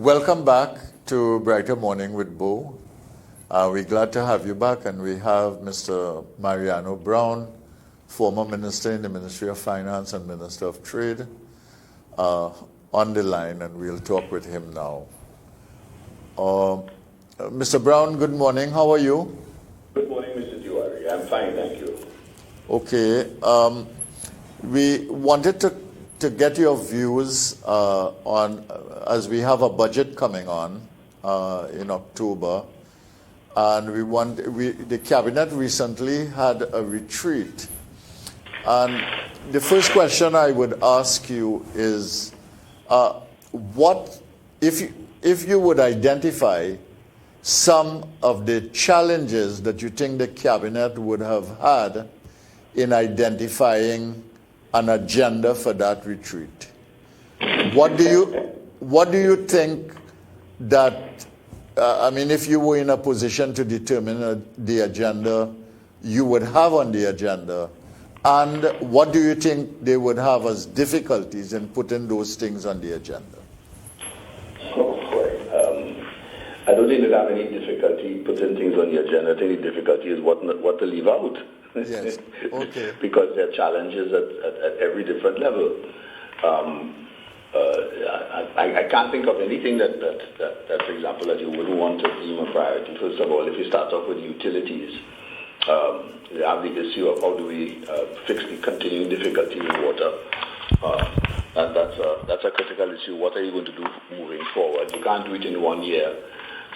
Welcome back to Brighter Morning with Bo. We're glad to have you back, and we have Mr. Mariano Brown, former minister in the Ministry of Finance and Minister of Trade, on the line, and we'll talk with him now. Mr. Brown, good morning. How are you? Good morning, Mr. Tiwari. I'm fine, thank you. Okay. We wanted to get your views on, as we have a budget coming on in October, and the cabinet recently had a retreat. And the first question I would ask you is, what if you would identify some of the challenges that you think the cabinet would have had in identifying an agenda for that retreat? What do you think that, if you were in a position to determine the agenda you would have on the agenda, and what do you think they would have as difficulties in putting those things on the agenda? I don't think they have any difficulty putting things on the agenda. I think the difficulty is what to leave out. Yes. Okay. Because there are challenges at every different level. I can't think of anything that, for example, that you wouldn't want to deem a priority. First of all, if you start off with utilities, you have the issue of how do we fix the continuing difficulty with water. And that's a critical issue. What are you going to do moving forward? You can't do it in 1 year.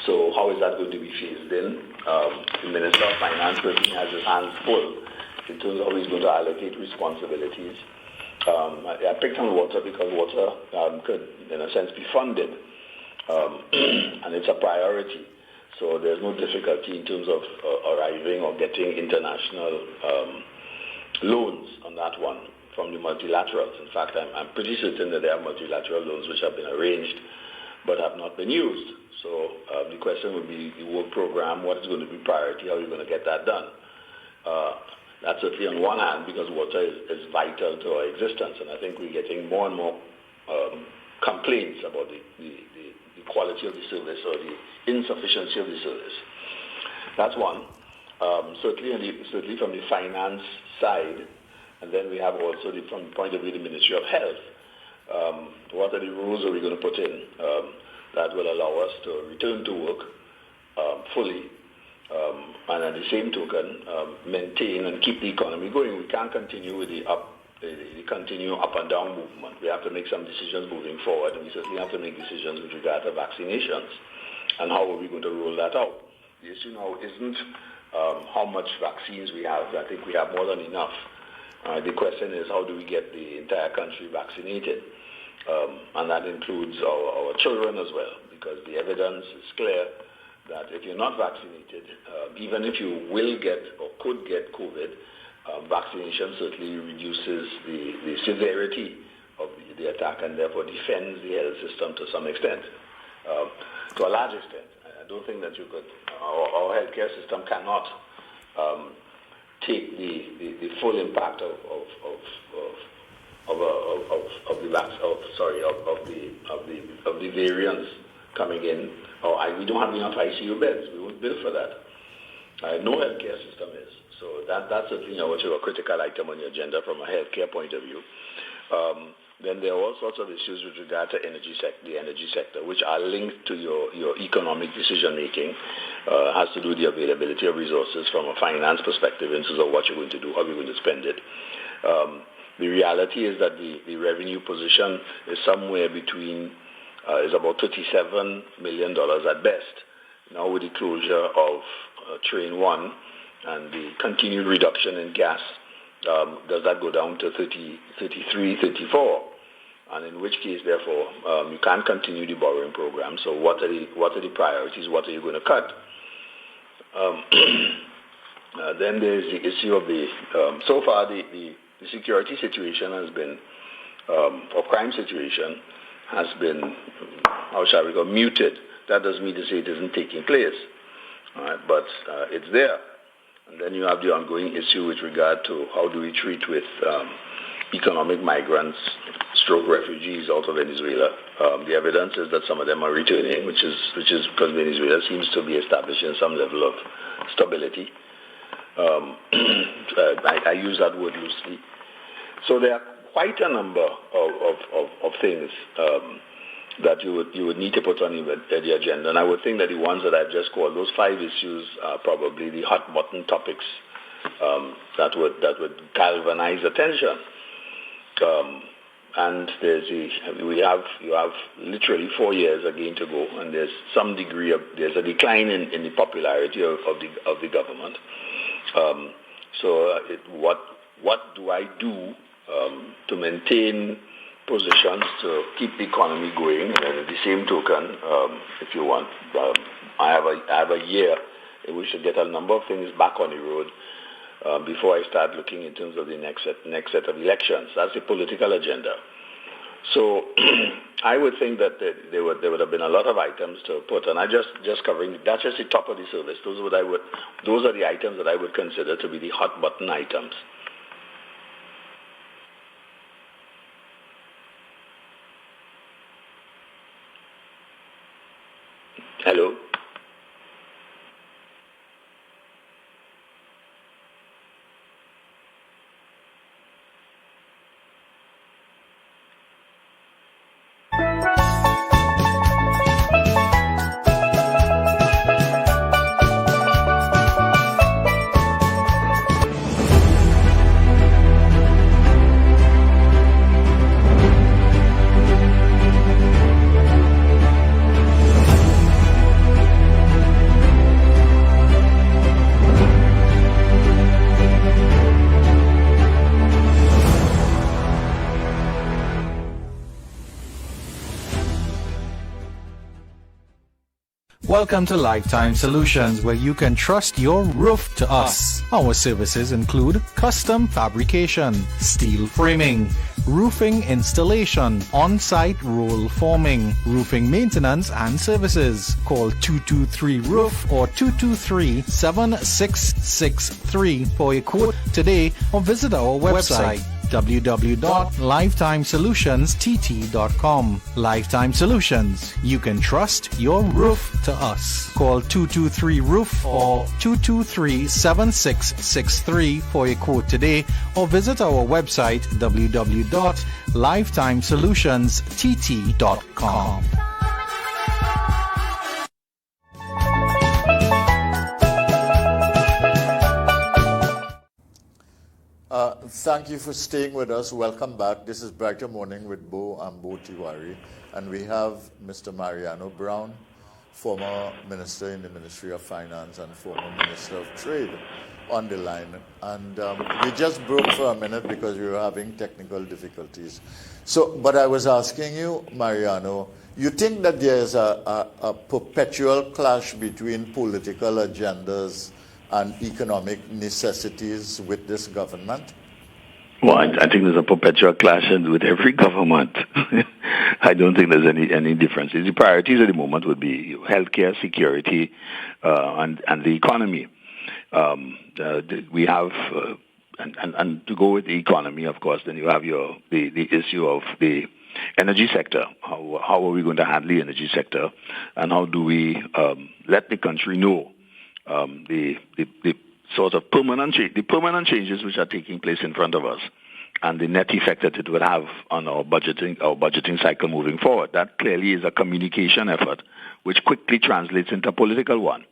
So how is that going to be phased in? The Minister of Finance certainly has his hands full in terms of how he's going to allocate responsibilities. I picked on water because water could, in a sense, be funded, and it's a priority. So there's no difficulty in terms of arriving or getting international loans on that one from the multilaterals. In fact, I'm pretty certain that there are multilateral loans which have been arranged but have not been used. So the question would be the work program, what is going to be priority, how are you going to get that done? That's certainly on one hand, because water is vital to our existence, and I think we're getting more and more complaints about the quality of the service or the insufficiency of the service. That's one. Certainly from the finance side, and then we have also from the point of view of the Ministry of Health. What are the rules are we going to put in that will allow us to return to work fully, and at the same token, maintain and keep the economy going? We can't continue with the continue up and down movement. We have to make some decisions moving forward, and we certainly have to make decisions with regard to vaccinations and how are we going to roll that out. The issue now isn't how much vaccines we have. I think we have more than enough. The question is, how do we get the entire country vaccinated? And that includes our children as well, because the evidence is clear that if you're not vaccinated, even if you will get or could get COVID, vaccination certainly reduces the severity of the attack and therefore defends the health system to some extent, to a large extent. I don't think that you could, our healthcare system cannot take the full impact of the variants coming in. We don't have enough ICU beds. We won't build for that. No healthcare system is. So that's certainly a critical item on the agenda from a healthcare point of view. Then there are all sorts of issues with regard to the energy sector, which are linked to your economic decision making. Has to do with the availability of resources from a finance perspective in terms of what you're going to do, how you're going to spend it. The reality is that the revenue position is somewhere between, is about $37 million at best. Now with the closure of Train 1 and the continued reduction in gas, does that go down to 33, 34? And in which case, therefore, you can't continue the borrowing program. So what are the priorities? What are you going to cut? Then there's the issue of so far the security situation has been, or crime situation has been, how shall we go, muted. That doesn't mean to say it isn't taking place, but it's there. And then you have the ongoing issue with regard to how do we treat with economic migrants, stroke refugees out of Venezuela. The evidence is that some of them are returning, which is because Venezuela seems to be establishing some level of stability. I use that word loosely. So there are quite a number of things that you would need to put on the agenda. And I would think that the ones that I've just called, those 5 issues, are probably the hot button topics that would galvanize attention. And you have literally 4 years again to go, and there's some degree of there's a decline in the popularity of the government. What do I do to maintain positions to keep the economy going? And at the same token, if you want, I have a year in which to get a number of things back on the road before I start looking in terms of the next set of elections. That's the political agenda. So I would think that there would have been a lot of items to put, and I just covering that's just the top of the service. Those are the items that I would consider to be the hot button items. Hello? Welcome to Lifetime Solutions, where you can trust your roof to us. Our services include custom fabrication, steel framing, roofing installation, on-site roll forming, roofing maintenance and services. Call 223-ROOF or 223-7663 for a quote today, or visit our website www.lifetimesolutions.tt.com. Lifetime Solutions. You can trust your roof to us. Call 223-ROOF or 223-7663 for a quote today, or visit our website www.lifetimesolutionstt.com. Thank you for staying with us. Welcome back. This is Brighter Morning with Bo and Bo Tiwari. And we have Mr. Mariano Brown, former Minister in the Ministry of Finance and former Minister of Trade, on the line. And we just broke for a minute because we were having technical difficulties. But I was asking you, Mariano, you think that there's a perpetual clash between political agendas and economic necessities with this government? Well, I think there's a perpetual clash with every government. I don't think there's any difference. The priorities at the moment would be healthcare, security, and the economy. We have, and to go with the economy, of course, then you have the issue of the energy sector. How are we going to handle the energy sector, and how do we let the country know the sort of permanent changes which are taking place in front of us, and the net effect that it would have on our budgeting cycle moving forward. That clearly is a communication effort, which quickly translates into a political one.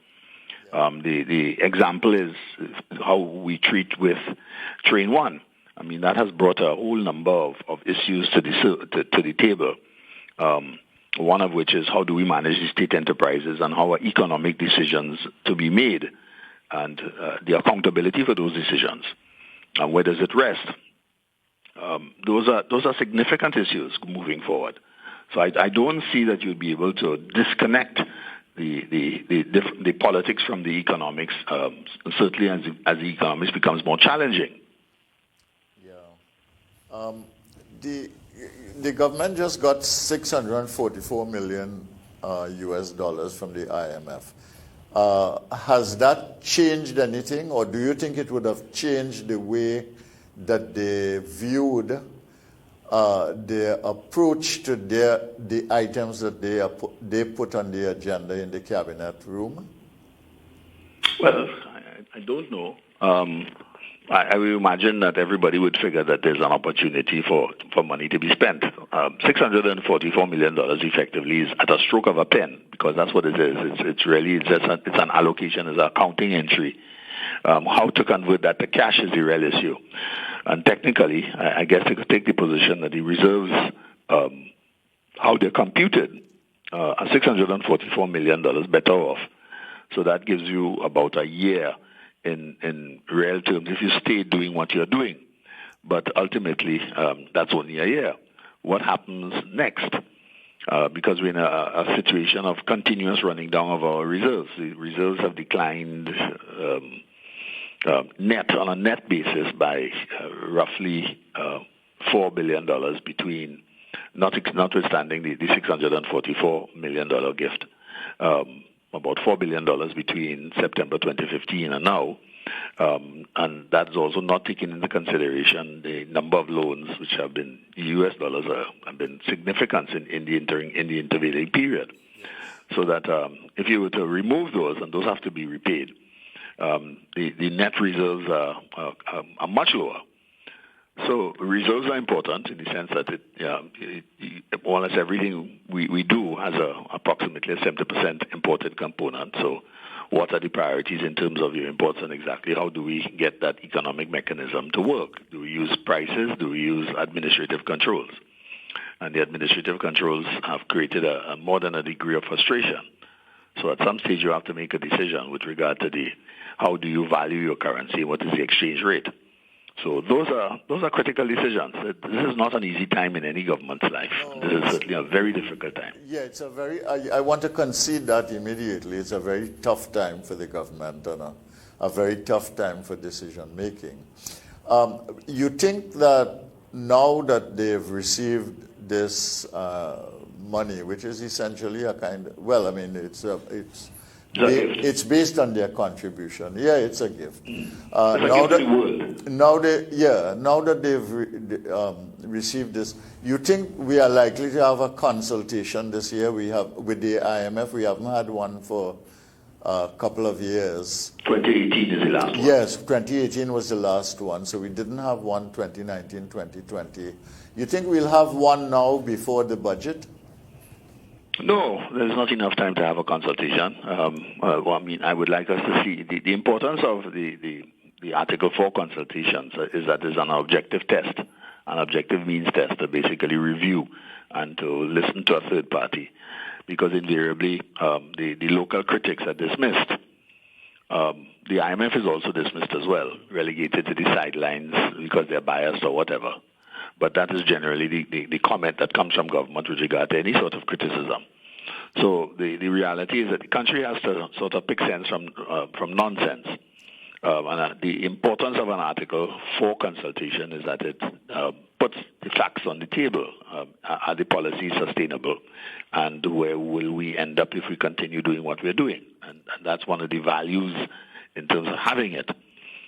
The example is how we treat with Train 1. I mean, that has brought a whole number of issues to the table. One of which is how do we manage the state enterprises and how are economic decisions to be made, and the accountability for those decisions, and where does it rest? Those are significant issues moving forward. So I don't see that you'd be able to disconnect the politics from the economics, certainly as the economics becomes more challenging. Yeah. The government just got $644 million US dollars from the IMF. Has that changed anything, or do you think it would have changed the way that they viewed their approach to the items that they put on the agenda in the cabinet room? Well, I don't know. I will imagine that everybody would figure that there's an opportunity for money to be spent. $644 million effectively is at a stroke of a pen, because that's what it is. It's an allocation, it's an accounting entry. How to convert that to cash is the real issue. And technically, I guess you could take the position that the reserves, how they're computed, are $644 million better off. So that gives you about a year in real terms if you stay doing what you're doing. But ultimately, that's only a year. What happens next? Because we're in a situation of continuous running down of our reserves. The reserves have declined on a net basis by roughly $4 billion between, notwithstanding the $644 million gift, about $4 billion between September 2015 and now. And that's also not taking into consideration the number of loans which have been U.S. dollars have been significant in the intervening period. So that if you were to remove those, and those have to be repaid, the net reserves are much lower. So reserves are important in the sense that more or less everything we do has approximately a 70% imported component. So what are the priorities in terms of your imports, and exactly how do we get that economic mechanism to work? Do we use prices? Do we use administrative controls? And the administrative controls have created more than a degree of frustration. So at some stage you have to make a decision with regard to how do you value your currency, what is the exchange rate. So those are critical decisions. This is not an easy time in any government's life. No, this is certainly a very difficult time. Yeah, it's a very. I want to concede that immediately. It's a very tough time for the government and a very tough time for decision making. You think that now that they've received this money, which is essentially a kind of, well, I mean, it's based on their contribution. Yeah, it's a gift. Now that they've received this, you think we are likely to have a consultation this year? We have with the IMF. We haven't had one for a couple of years. 2018 is the last one. Yes, 2018 was the last one. So we didn't have one 2019, 2020. You think we'll have one now before the budget? No, there's not enough time to have a consultation. Well, I mean, I would like us to see the importance of the Article 4 consultations is that there's an objective test, an objective means test to basically review and to listen to a third party, because invariably the local critics are dismissed. The IMF is also dismissed as well, relegated to the sidelines because they're biased or whatever. But that is generally the comment that comes from government with regard to any sort of criticism. So the reality is that the country has to sort of pick sense from nonsense. And the importance of an Article 4 consultation is that it puts the facts on the table. Are the policies sustainable? And where will we end up if we continue doing what we're doing? And that's one of the values in terms of having it.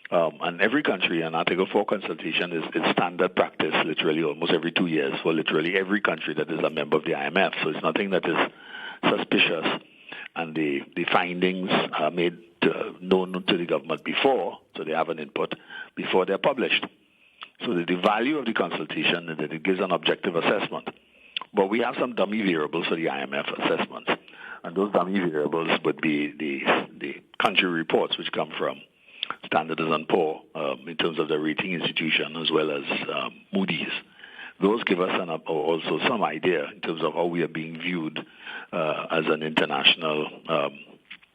And every country, an Article 4 consultation is standard practice, literally almost every 2 years for literally every country that is a member of the IMF. So it's nothing that is suspicious. And the findings are made known to the government before, so they have an input, before they're published. So the value of the consultation is that it gives an objective assessment. But we have some dummy variables for the IMF assessments. And those dummy variables would be the country reports which come from Standard & Poor in terms of the rating institution, as well as Moody's. Those give us also some idea in terms of how we are being viewed as an international,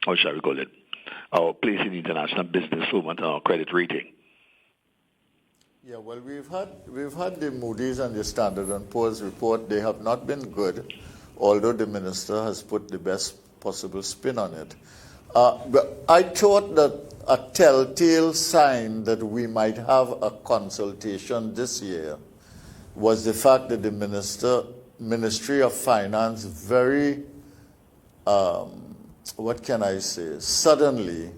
how shall we call it, our place in international business movement and our credit rating. Yeah, well, we've had the Moody's and the Standard & Poor's report. They have not been good, although the minister has put the best possible spin on it. But I thought that a telltale sign that we might have a consultation this year was the fact that the Ministry of Finance very, suddenly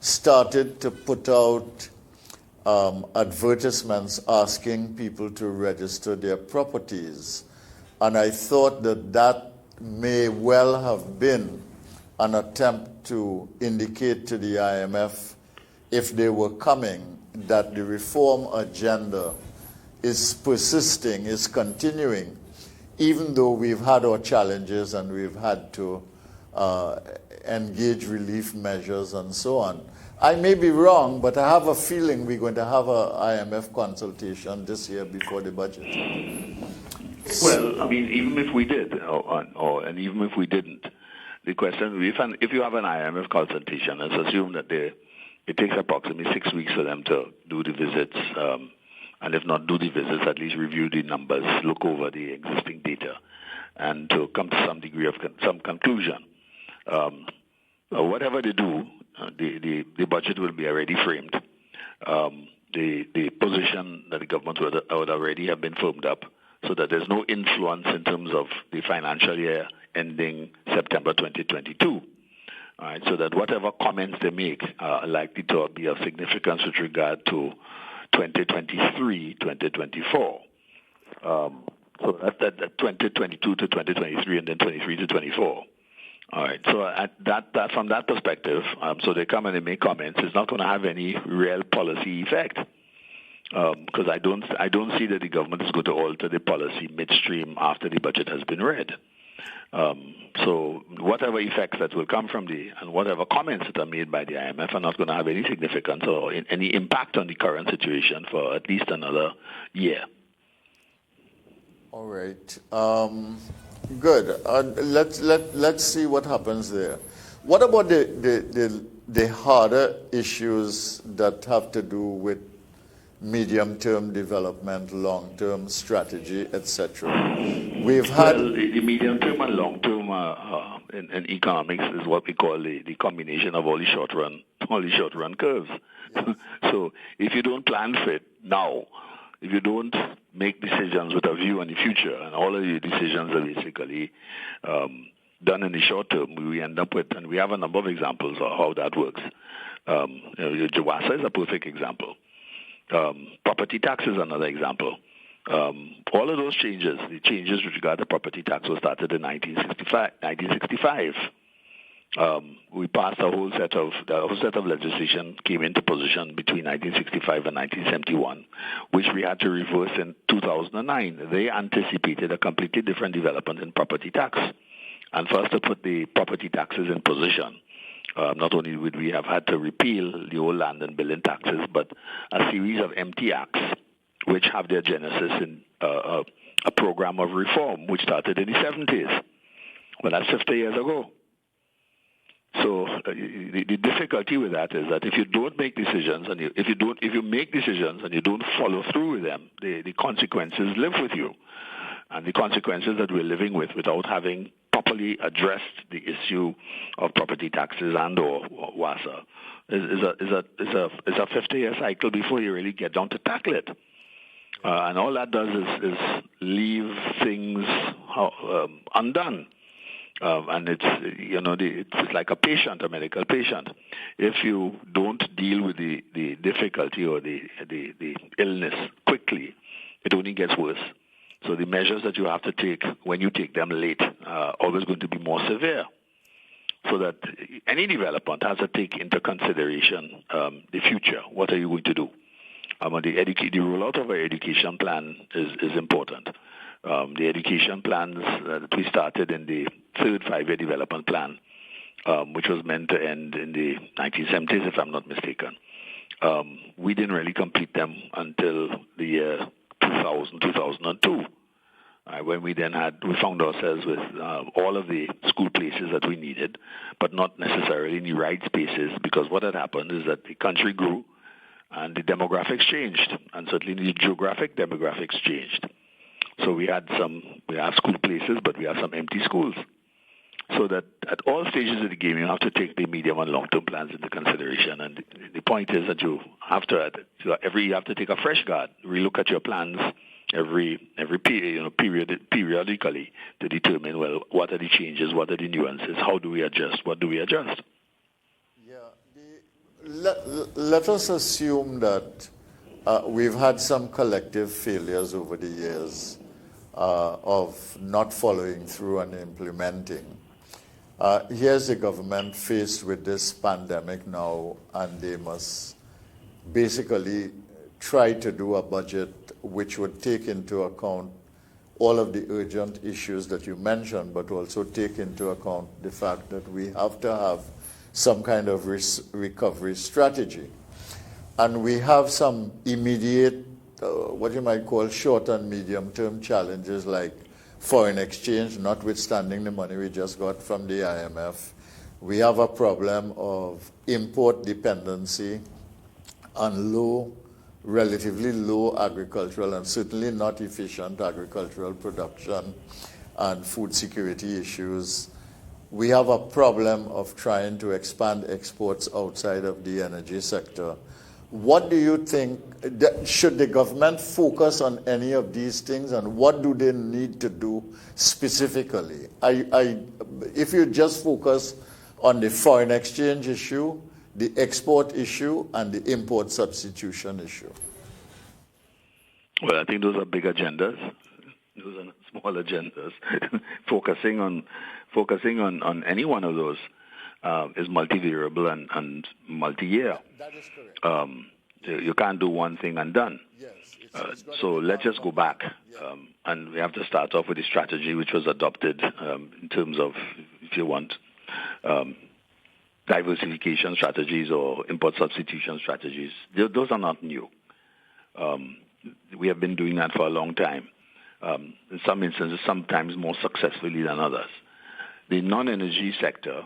started to put out advertisements asking people to register their properties. And I thought that that may well have been an attempt to indicate to the IMF, if they were coming, that the reform agenda is persisting, is continuing, even though we've had our challenges and we've had to engage relief measures and so on. I may be wrong, but I have a feeling we're going to have an IMF consultation this year before the budget. Well, I mean, even if we did, and even if we didn't, the question, if you have an IMF consultation, let's assume that it takes approximately 6 weeks for them to do the visits, and if not do the visits, at least review the numbers, look over the existing data, and to come to some degree of some conclusion. Whatever they do, the budget will be already framed. The position that the government would already have been firmed up, so that there's no influence in terms of the financial year ending September 2022. All right, so that whatever comments they make are likely to be of significance with regard to 2023, 2024. So that's that 2022 to 2023, and then 23 to 24. All right. So that from that perspective, so they come and they make comments. It's not going to have any real policy effect, because I don't see that the government is going to alter the policy midstream after the budget has been read. So whatever effects that will come from and whatever comments that are made by the IMF are not going to have any significance or any impact on the current situation for at least another year. All right. Good. Let's see what happens there. What about the harder issues that have to do with medium-term development, long-term strategy, etc.? We've had the medium-term and long-term in economics is what we call the combination of all the short-run curves. Yeah. So if you don't plan for it now, if you don't make decisions with a view on the future, and all of your decisions are basically done in the short term, we end up with, and we have a number of examples of how that works. Jawasa is a perfect example. Property tax is another example. All of those changes, the changes with regard to property tax, were started in 1965. We passed a whole set of legislation came into position between 1965 and 1971, which we had to reverse in 2009. They anticipated a completely different development in property tax. And for us to put the property taxes in position, not only would we have had to repeal the old land and building taxes, but a series of empty acts, which have their genesis in a program of reform, which started in the 70s. Well, that's 50 years ago. So the difficulty with that is that if you don't make decisions, and if you make decisions and you don't follow through with them, the consequences live with you, and the consequences that we're living with without having properly addressed the issue of property taxes and/or WASA is a 50-year cycle before you really get down to tackle it. And all that does is leave things undone. And it's like a patient, a medical patient. If you don't deal with the difficulty or the illness quickly, it only gets worse. So the measures that you have to take when you take them late are always going to be more severe. So that any development has to take into consideration the future. What are you going to do? The rollout of our education plan is important. The education plans that we started in the third five-year development plan, which was meant to end in the 1970s, if I'm not mistaken. We didn't really complete them until the year 2000, 2002, when we found ourselves with all of the school places that we needed, but not necessarily in the right spaces, because what had happened is that the country grew and the demographics changed, and certainly the geographic demographics changed. So we have school places, but we have some empty schools. So that at all stages of the game, you have to take the medium and long-term plans into consideration. And the point is that you have to take a fresh guard, relook at your plans periodically to determine, well, what are the changes, what are the nuances, how do we adjust, what do we adjust? Yeah, let us assume that we've had some collective failures over the years of not following through and implementing. Here's the government faced with this pandemic now, and they must basically try to do a budget which would take into account all of the urgent issues that you mentioned, but also take into account the fact that we have to have some kind of recovery strategy. And we have some immediate, what you might call short and medium term challenges like foreign exchange, notwithstanding the money we just got from the IMF. We have a problem of import dependency and relatively low agricultural and certainly not efficient agricultural production and food security issues. We have a problem of trying to expand exports outside of the energy sector. What do you think, should the government focus on any of these things, and what do they need to do specifically? If you just focus on the foreign exchange issue, the export issue, and the import substitution issue? Well, I think those are big agendas. Those are not small agendas. focusing on any one of those is multivariable and multi-year. That is correct. You can't do one thing and done. Yes, so let's just go back. And we have to start off with the strategy which was adopted in terms of, if you want, diversification strategies or import substitution strategies. Those are not new. We have been doing that for a long time. In some instances, sometimes more successfully than others. The non-energy sector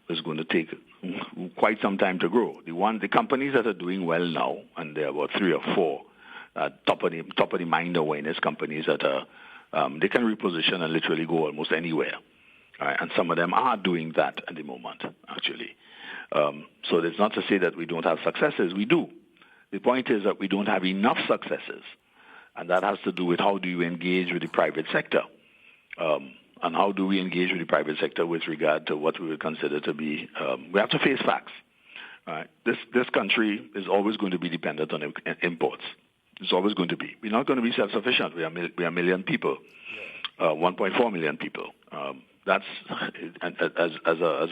is going to take quite some time to grow. The companies that are doing well now, and there are about 3 or 4 top of the mind awareness companies that are they can reposition and literally go almost anywhere. Right? And some of them are doing that at the moment, actually. So it's not to say that we don't have successes. We do. The point is that we don't have enough successes. And that has to do with how do you engage with the private sector. And how do we engage with the private sector with regard to what we would consider to be, we have to face facts. Right? This country is always going to be dependent on imports. It's always going to be. We're not going to be self-sufficient. We are a million people, 1.4 million people. That's, as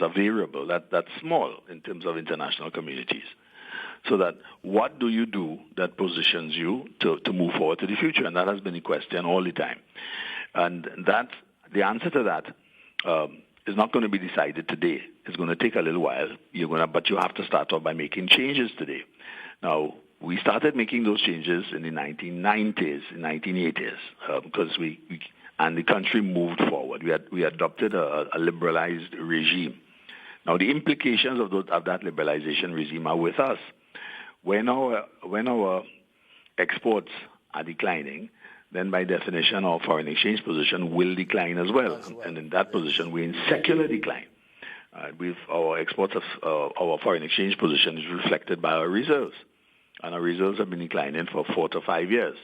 a variable, that's small in terms of international communities. So that what do you do that positions you to move forward to the future? And that has been the question all the time. And the answer to that is not going to be decided today. It's going to take a little while. But you have to start off by making changes today. Now, we started making those changes in the 1990s, 1980s, because and the country moved forward. We adopted a liberalized regime. Now, the implications of that liberalization regime are with us. When our exports are declining, then by definition our foreign exchange position will decline as well. And in that position, we're in secular decline. Our exports of our foreign exchange position is reflected by our reserves. And our reserves have been declining for 4 to 5 years.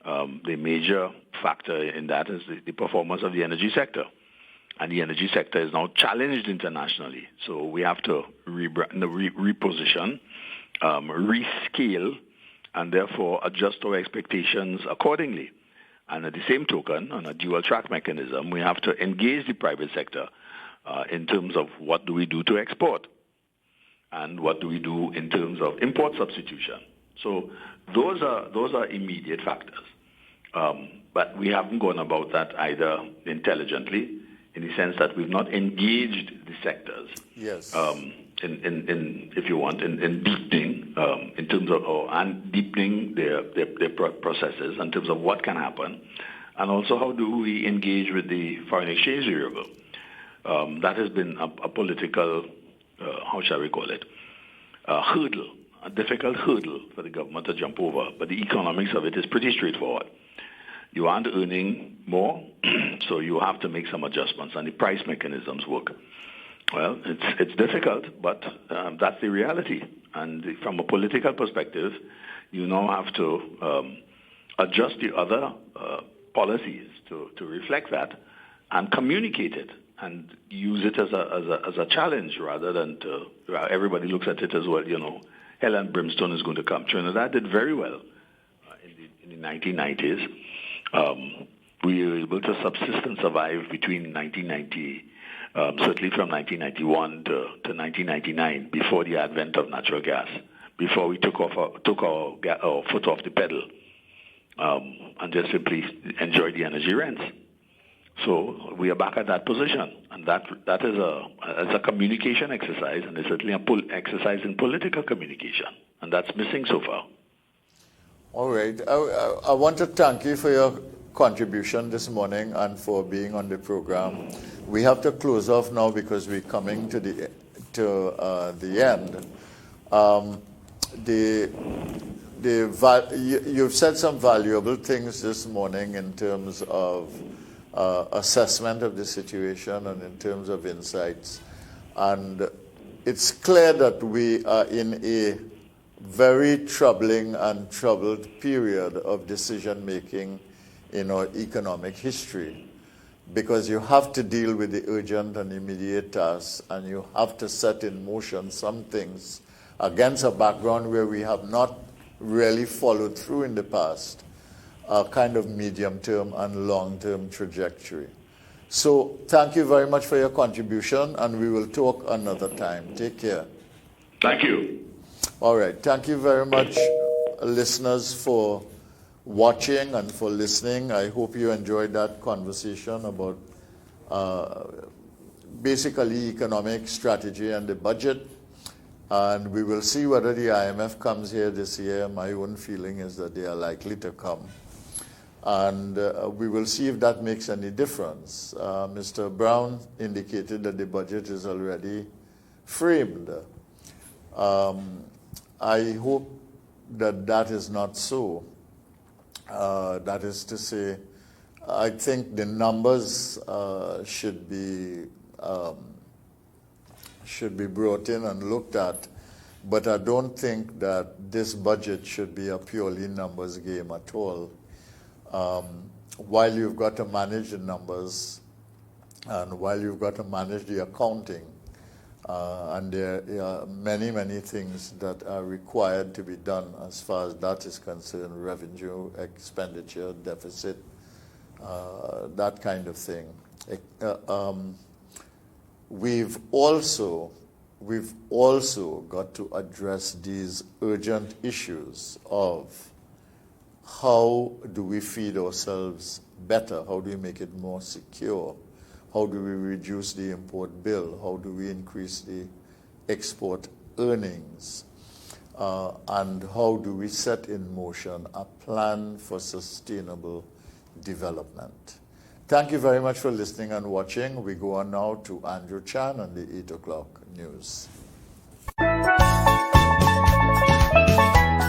The major factor in that is the performance of the energy sector. And the energy sector is now challenged internationally. So we have to reposition, rescale, and therefore adjust our expectations accordingly. And at the same token, on a dual track mechanism, we have to engage the private sector in terms of what do we do to export and what do we do in terms of import substitution. So those are immediate factors. But we haven't gone about that either intelligently, in the sense that we've not engaged the sectors. Yes. In if you want, in deepening, in terms of and deepening their processes in terms of what can happen, and also how do we engage with the foreign exchange variable. That has been a political, how shall we call it, hurdle, a difficult hurdle for the government to jump over. But the economics of it is pretty straightforward. You aren't earning more, so you have to make some adjustments, and the price mechanisms work. Well, it's difficult, but that's the reality. And from a political perspective, you now have to adjust the other policies to reflect that and communicate it and use it as a challenge rather than everybody looks at it as, well, hell and brimstone is going to come. Trinidad did very well in the 1990s. We were able to subsist and survive between 1990, certainly from 1991 to 1999, before the advent of natural gas, before we took our foot off the pedal and just simply enjoyed the energy rents. So we are back at that position, and that is a communication exercise, and it's certainly an exercise in political communication, and that's missing so far. All right. I want to thank you for your contribution this morning and for being on the program. We have to close off now because we're coming to the end. You've said some valuable things this morning in terms of assessment of the situation and in terms of insights. And it's clear that we are in a very troubling and troubled period of decision-making in our economic history, because you have to deal with the urgent and immediate tasks, and you have to set in motion some things against a background where we have not really followed through in the past, a kind of medium-term and long-term trajectory. So thank you very much for your contribution, and we will talk another time. Take care. Thank you. All right. Thank you very much, listeners, for watching and for listening. I hope you enjoyed that conversation about basically economic strategy and the budget. And we will see whether the IMF comes here this year. My own feeling is that they are likely to come. And we will see if that makes any difference. Mr. Brown indicated that the budget is already framed. I hope that that is not so. That is to say, I think the numbers should be brought in and looked at, but I don't think that this budget should be a purely numbers game at all. While you've got to manage the numbers and while you've got to manage the accounting, and there are many, many things that are required to be done as far as that is concerned: revenue, expenditure, deficit, that kind of thing. We've also got to address these urgent issues of how do we feed ourselves better? How do we make it more secure? How do we reduce the import bill? How do we increase the export earnings? And how do we set in motion a plan for sustainable development? Thank you very much for listening and watching. We go on now to Andrew Chan and the 8 o'clock news.